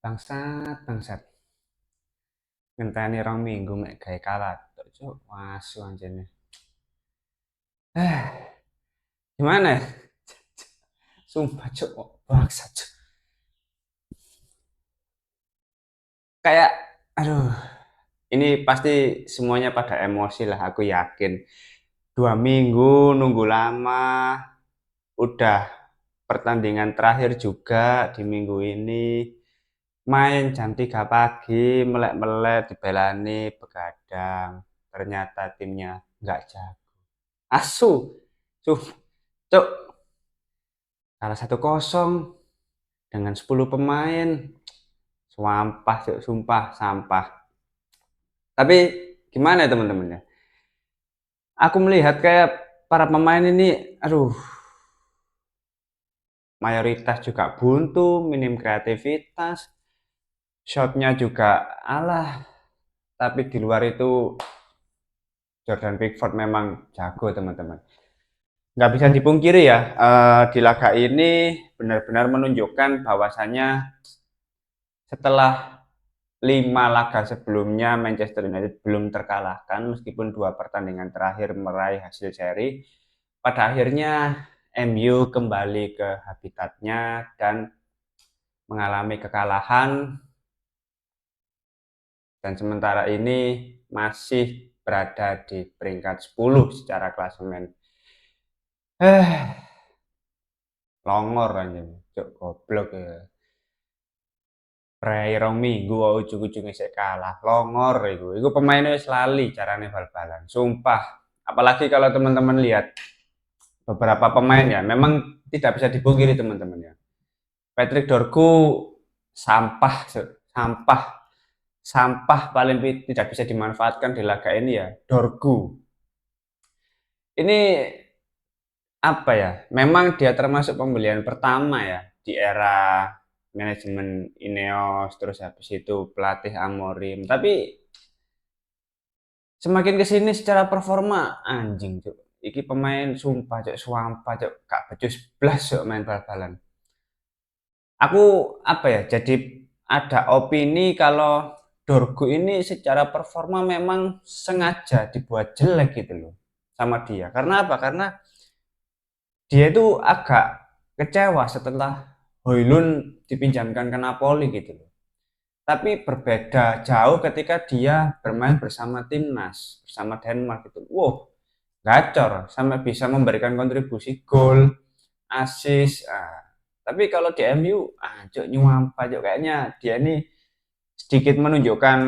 Bangsat, bangsat. Ngenteni 2 minggu mek gawe kalah tok, Cuk. Asu anjene. Eh, gimana ya? Sumpah, Cuk. Bangsat, Cuk. Kayak aduh, ini pasti semuanya pada emosi lah, aku yakin. 2 minggu nunggu lama, udah pertandingan terakhir juga di minggu ini. Main jam 3 pagi, melek-melek dibelani begadang. Ternyata timnya nggak jago. Asu, cuk, kalah 1-0 dengan 10 pemain. Sampah, cuk, sumpah, sampah. Tapi gimana ya teman-teman ya? Aku melihat kayak para pemain ini, aduh, mayoritas juga buntu, minim kreativitas, shotnya juga alah. Tapi di luar itu Jordan Pickford memang jago teman-teman. Nggak bisa dipungkiri ya, di laga ini benar-benar menunjukkan bahwasannya setelah 5 laga sebelumnya Manchester United belum terkalahkan meskipun 2 pertandingan terakhir meraih hasil seri. Pada akhirnya MU kembali ke habitatnya dan mengalami kekalahan, dan sementara ini masih berada di peringkat 10 secara klasemen. Longor aja, cuk, goblok ya. Prei 2 minggu ujung-ujungnya saya kalah. Longor itu. Itu pemainnya wis lali carane bal-balan. Sumpah. Apalagi kalau teman-teman lihat beberapa pemain ya, memang tidak bisa dipungkiri teman-teman ya. Patrick Dorgu sampah, sampah, sampah paling tidak bisa dimanfaatkan di laga ini ya. Dorgu. Ini apa ya? Memang dia termasuk pembelian pertama ya di era manajemen Ineos, terus habis itu pelatih Amorim. Tapi semakin kesini secara performa anjing, Cuk. Iki pemain sumpah, Cuk, suampah, Cuk. Gak becus blas, Cuk, main bal-balan. Aku apa ya? Jadi ada opini kalau Dorgu ini secara performa memang sengaja dibuat jelek gitu loh sama dia. Karena apa? Karena dia itu agak kecewa setelah Højlund dipinjamkan ke Napoli gitu loh. Tapi berbeda jauh ketika dia bermain bersama timnas, bersama Denmark gitu. Wow, gacor sampai bisa memberikan kontribusi gol, assist. Tapi kalau di MU, cok nyuampa cok, kayaknya dia ini sedikit menunjukkan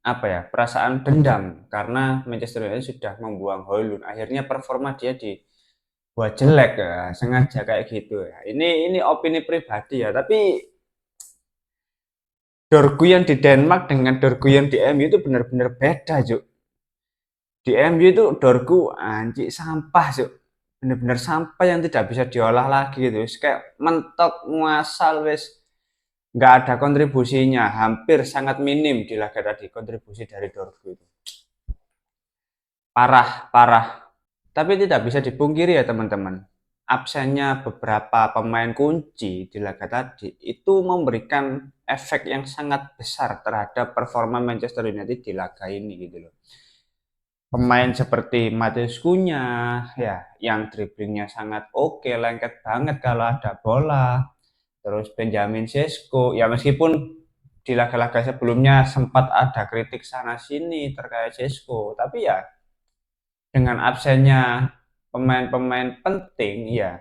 apa ya, perasaan dendam karena Manchester United sudah membuang Højlund. Akhirnya performa dia dibuat jelek ya, sengaja kayak gitu ya. Ini opini pribadi ya, tapi Dorgu yang di Denmark dengan Dorgu yang di MU itu benar-benar beda, Juk. Di MU itu Dorgu anjing sampah, Juk. Benar-benar sampah yang tidak bisa diolah lagi gitu. Kayak mentok muasal wes nggak ada kontribusinya, hampir sangat minim di laga tadi kontribusi dari Dorgu itu. Parah, parah. Tapi tidak bisa dipungkiri ya teman-teman. Absennya beberapa pemain kunci di laga tadi itu memberikan efek yang sangat besar terhadap performa Manchester United di laga ini gitu loh. Pemain seperti Matheus Cunha ya, yang dribblingnya sangat oke, lengket banget kalau ada bola. Terus Benjamin Sesko ya, meskipun di laga-laga sebelumnya sempat ada kritik sana sini terkait Sesko, tapi ya dengan absennya pemain-pemain penting ya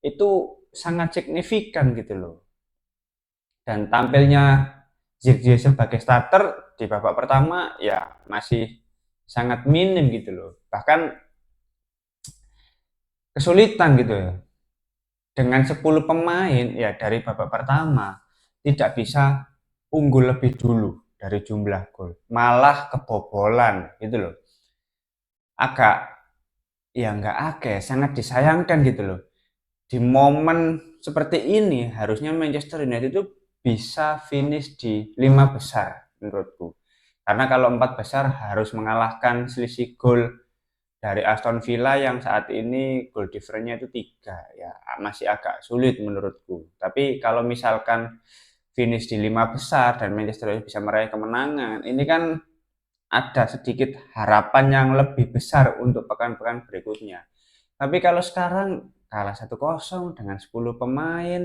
itu sangat signifikan gitu loh. Dan tampilnya Zirkzee sebagai starter di babak pertama ya masih sangat minim gitu loh. Bahkan kesulitan gitu ya. Dengan 10 pemain ya dari babak pertama tidak bisa unggul lebih dulu dari jumlah gol. Malah kebobolan gitu loh. Agak ya nggak akeh, sangat disayangkan gitu loh. Di momen seperti ini harusnya Manchester United itu bisa finish di 5 besar menurutku. Karena kalau 4 besar harus mengalahkan selisih gol dari Aston Villa yang saat ini goal difference-nya itu 3 ya, masih agak sulit menurutku. Tapi kalau misalkan finish di 5 besar dan Manchester United bisa meraih kemenangan, ini kan ada sedikit harapan yang lebih besar untuk pekan-pekan berikutnya. Tapi kalau sekarang kalah 1-0 dengan 10 pemain,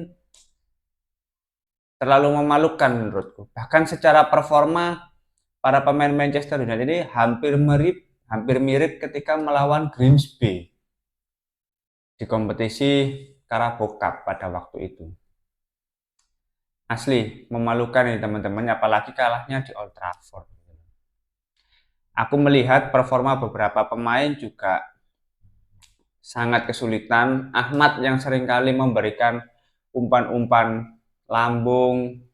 terlalu memalukan menurutku. Bahkan secara performa para pemain Manchester United ini hampir mirip ketika melawan Grimsby di kompetisi Carabao Cup pada waktu itu. Asli memalukan ini teman-teman, apalagi kalahnya di Old Trafford. Aku melihat performa beberapa pemain juga sangat kesulitan. Ahmad yang seringkali memberikan umpan-umpan lambung,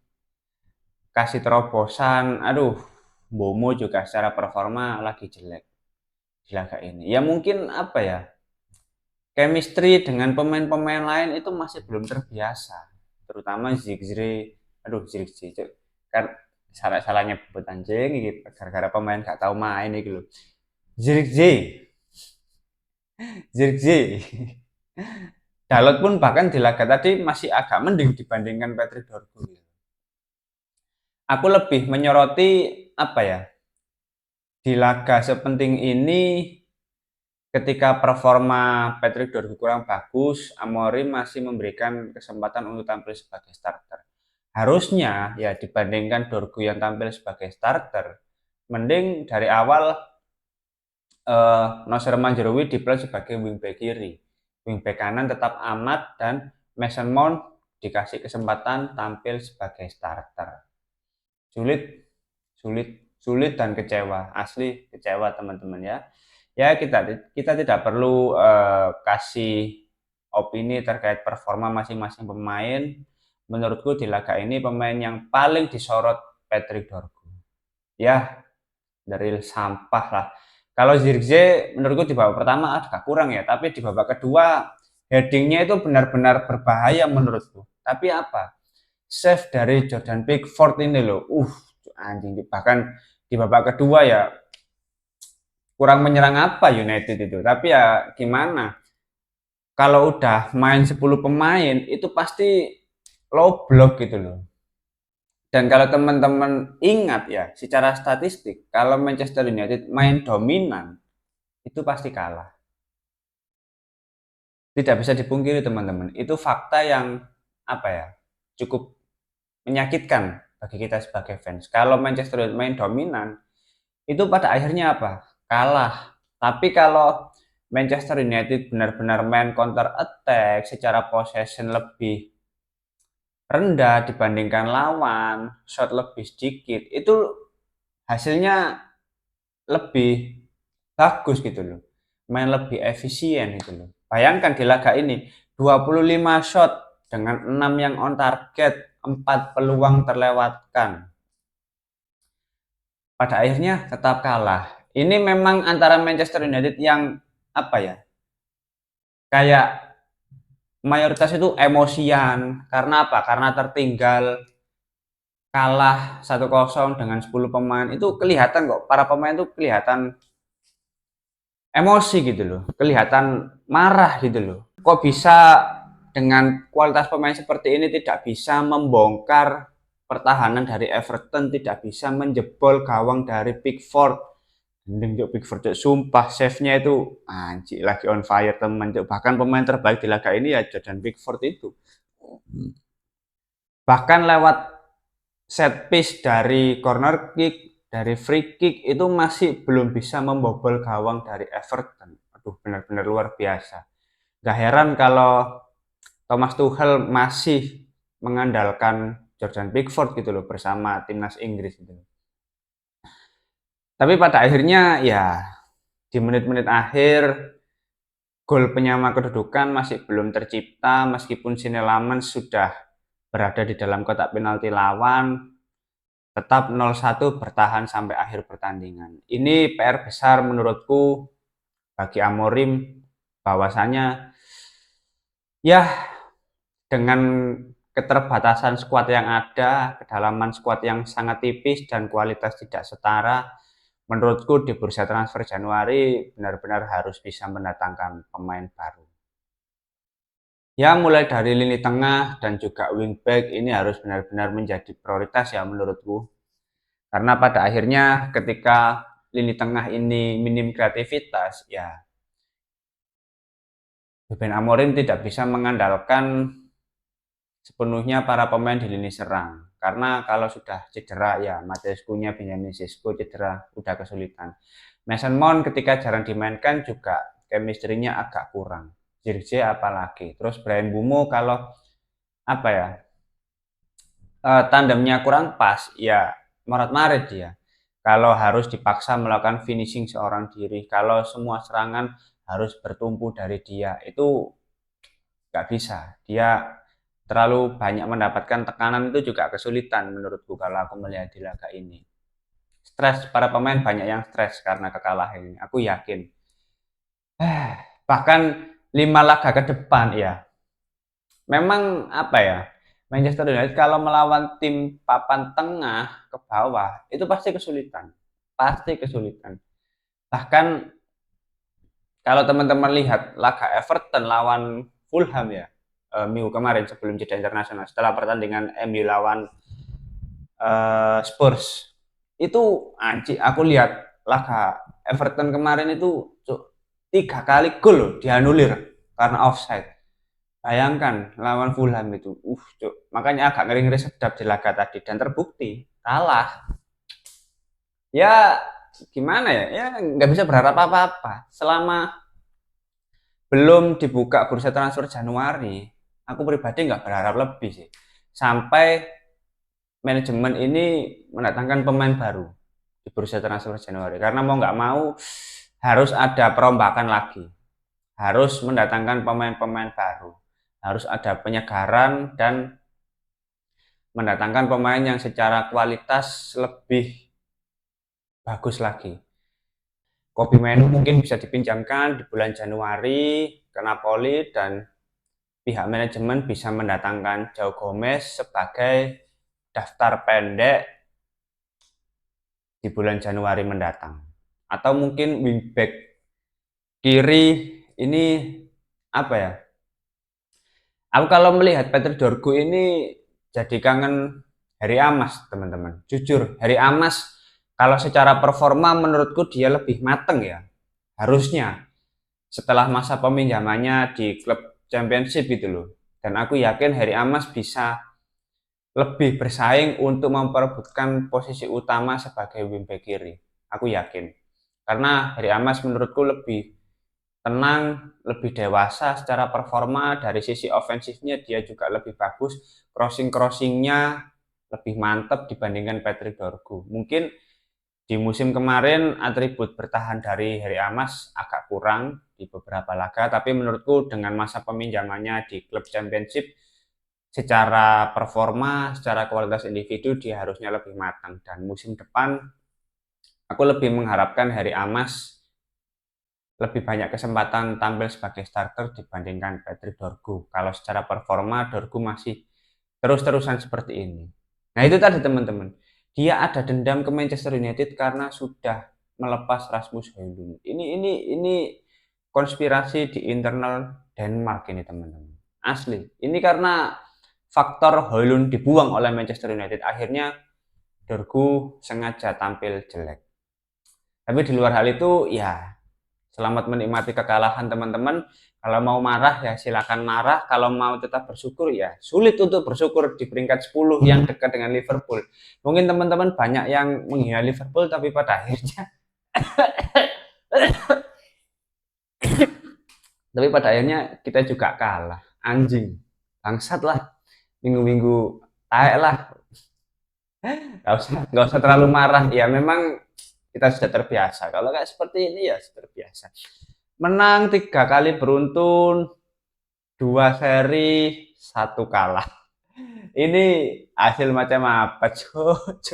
kasih terobosan. Aduh, Bomo juga secara performa lagi jelek di laga ini. Ya mungkin apa ya, chemistry dengan pemain-pemain lain itu masih belum terbiasa. Terutama Zirkzee. Aduh, Zirkzee itu kan salah-salahnya nyebut anjing gitu gara-gara pemain gak tahu main gitu loh. Zirkzee. Zirkzee. Dalot pun bahkan di laga tadi masih agak mending dibandingkan Patrick Dorgu. Aku lebih menyoroti apa ya, di laga sepenting ini ketika performa Patrick Dorgu kurang bagus, Amorim masih memberikan kesempatan untuk tampil sebagai starter. Harusnya ya dibandingkan Dorgu yang tampil sebagai starter, mending dari awal Noser Manjrowi dipilih sebagai wingback kiri. Wingback kanan tetap Ahmad dan Mason Mount dikasih kesempatan tampil sebagai starter. Sulit, sulit, sulit dan kecewa. Asli kecewa teman-teman ya. Ya kita tidak perlu kasih opini terkait performa masing-masing pemain. Menurutku di laga ini pemain yang paling disorot Patrick Dorgu. Ya, dari sampah lah. Kalau Zirkzee menurutku di babak pertama agak kurang ya, tapi di babak kedua headingnya itu benar-benar berbahaya menurutku. Tapi apa? Save dari Jordan Pickford ini loh, anjing. Bahkan di babak kedua ya kurang menyerang apa United itu. Tapi ya gimana? Kalau udah main 10 pemain itu pasti low block gitu loh. Dan kalau teman-teman ingat ya, secara statistik, kalau Manchester United main dominan, itu pasti kalah. Tidak bisa dipungkiri teman-teman, itu fakta yang apa ya, cukup menyakitkan bagi kita sebagai fans. Kalau Manchester United main dominan, itu pada akhirnya apa? Kalah. Tapi kalau Manchester United benar-benar main counter attack secara possession lebih rendah dibandingkan lawan, shot lebih sedikit, itu hasilnya lebih bagus gitu loh. Main lebih efisien gitu loh. Bayangkan di laga ini 25 shot dengan 6 yang on target, 4 peluang terlewatkan. Pada akhirnya tetap kalah. Ini memang antara Manchester United yang apa ya? Kayak mayoritas itu emosian. Karena apa? Karena tertinggal kalah 1-0 dengan 10 pemain. Itu kelihatan kok, para pemain itu kelihatan emosi gitu loh, kelihatan marah gitu loh. Kok bisa dengan kualitas pemain seperti ini tidak bisa membongkar pertahanan dari Everton, tidak bisa menjebol gawang dari Pickford. Mending Pickford sumpah save-nya itu anjir lagi on fire teman. Bahkan pemain terbaik di laga ini ya Jordan Pickford itu. Bahkan lewat set piece dari corner kick, dari free kick itu masih belum bisa membobol gawang dari Everton. Aduh, benar-benar luar biasa. Gak heran kalau Thomas Tuchel masih mengandalkan Jordan Pickford gitu loh bersama timnas Inggris gitu. Tapi pada akhirnya ya di menit-menit akhir gol penyama kedudukan masih belum tercipta meskipun Sinelaman sudah berada di dalam kotak penalti lawan. Tetap 0-1 bertahan sampai akhir pertandingan. Ini PR besar menurutku bagi Amorim, bahwasanya ya dengan keterbatasan skuad yang ada, kedalaman skuad yang sangat tipis dan kualitas tidak setara, menurutku di bursa transfer Januari benar-benar harus bisa mendatangkan pemain baru. Ya mulai dari lini tengah dan juga wingback ini harus benar-benar menjadi prioritas ya menurutku. Karena pada akhirnya ketika lini tengah ini minim kreativitas, ya Ruben Amorim tidak bisa mengandalkan sepenuhnya para pemain di lini serang. Karena kalau sudah cedera ya Matheus Cunha, Benjamin Sesko cedera udah kesulitan. Mason Mount ketika jarang dimainkan juga chemistry-nya agak kurang. Zirkzee apalagi. Terus Bryan Mbeumo kalau apa ya tandemnya kurang pas ya morat-marit dia. Kalau harus dipaksa melakukan finishing seorang diri, kalau semua serangan harus bertumpu dari dia, itu nggak bisa. Dia terlalu banyak mendapatkan tekanan itu juga kesulitan menurutku kalau aku melihat di laga ini. Stres, para pemain banyak yang stres karena kekalahan ini. Aku yakin. Bahkan 5 laga ke depan ya. Memang apa ya? Manchester United kalau melawan tim papan tengah ke bawah itu pasti kesulitan. Pasti kesulitan. Bahkan kalau teman-teman lihat laga Everton lawan Fulham ya, minggu kemarin sebelum jeda internasional setelah pertandingan MU lawan Spurs itu aku lihat laga Everton kemarin itu 3 kali gol loh dianulir karena offside. Bayangkan lawan Fulham itu, makanya agak ngeri-ngeri sedap di laga tadi dan terbukti kalah. Ya gimana ya, ya nggak bisa berharap apa-apa selama belum dibuka bursa transfer Januari. Aku pribadi nggak berharap lebih sih. Sampai manajemen ini mendatangkan pemain baru di bursa transfer Januari. Karena mau nggak mau harus ada perombakan lagi. Harus mendatangkan pemain-pemain baru. Harus ada penyegaran dan mendatangkan pemain yang secara kualitas lebih bagus lagi. Kobe Menu mungkin bisa dipinjamkan di bulan Januari ke Napoli dan pihak manajemen bisa mendatangkan Joao Gomez sebagai daftar pendek di bulan Januari mendatang. Atau mungkin wingback kiri ini apa ya? Aku kalau melihat Peter Dorgu ini jadi kangen Harry Amas, teman-teman. Jujur, Harry Amas kalau secara performa menurutku dia lebih mateng ya. Harusnya setelah masa peminjamannya di klub Championship itu loh. Dan aku yakin Harry Amas bisa lebih bersaing untuk memperebutkan posisi utama sebagai wingback kiri. Aku yakin. Karena Harry Amas menurutku lebih tenang, lebih dewasa secara performa. Dari sisi ofensifnya dia juga lebih bagus. Crossing-crossingnya lebih mantap dibandingkan Patrick Dorgu. Mungkin di musim kemarin atribut bertahan dari Harry Amas agak kurang di beberapa laga, tapi menurutku dengan masa peminjamannya di klub Championship secara performa, secara kualitas individu dia harusnya lebih matang dan musim depan aku lebih mengharapkan Harry Amas lebih banyak kesempatan tampil sebagai starter dibandingkan Patrick Dorgu. Kalau secara performa Dorgu masih terus-terusan seperti ini. Nah itu tadi teman-teman. Dia ada dendam ke Manchester United karena sudah melepas Rasmus Højlund. Ini konspirasi di internal Denmark ini teman-teman. Asli. Ini karena faktor Højlund dibuang oleh Manchester United. Akhirnya Dorgu sengaja tampil jelek. Tapi di luar hal itu ya selamat menikmati kekalahan teman-teman. Kalau mau marah ya silakan marah. Kalau mau tetap bersyukur ya sulit untuk bersyukur di peringkat 10 yang dekat dengan Liverpool. Mungkin teman-teman banyak yang menghina Liverpool tapi pada akhirnya kita juga kalah. Anjing, bangsat lah. Minggu-minggu taek lah. Nggak usah terlalu marah. Ya memang kita sudah terbiasa. Kalau kayak seperti ini ya sudah terbiasa. Menang 3 kali beruntun, 2 seri, 1 kalah. Ini hasil macam apa, Cuk?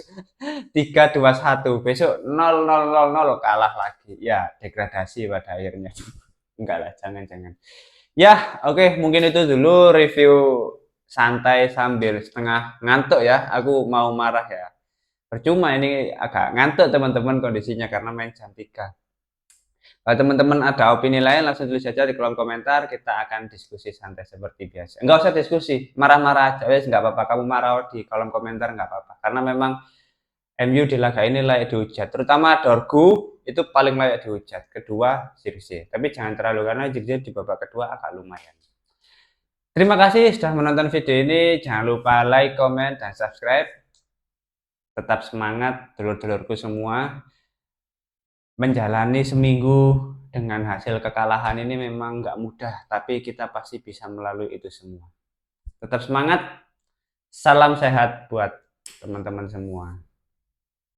3-2-1. Besok 0-0-0-0 kalah lagi. Ya, degradasi pada akhirnya. Enggak lah, jangan-jangan. Ya, oke, mungkin itu dulu review santai sambil setengah ngantuk ya. Aku mau marah ya. Percuma ini agak ngantuk teman-teman kondisinya karena main jam 3. Kalau teman-teman ada opini lain langsung tulis saja di kolom komentar, kita akan diskusi santai seperti biasa. Enggak usah diskusi, marah-marah aja wes nggak apa-apa. Kamu marah di kolom komentar nggak apa-apa. Karena memang MU di laga ini layak dihujat. Terutama Dorgu itu paling layak dihujat. Kedua Zirkzee. Tapi jangan terlalu karena Zirkzee di babak kedua agak lumayan. Terima kasih sudah menonton video ini. Jangan lupa like, comment, dan subscribe. Tetap semangat dulur-dulurku semua. Menjalani seminggu dengan hasil kekalahan ini memang nggak mudah, tapi kita pasti bisa melalui itu semua. Tetap semangat, salam sehat buat teman-teman semua.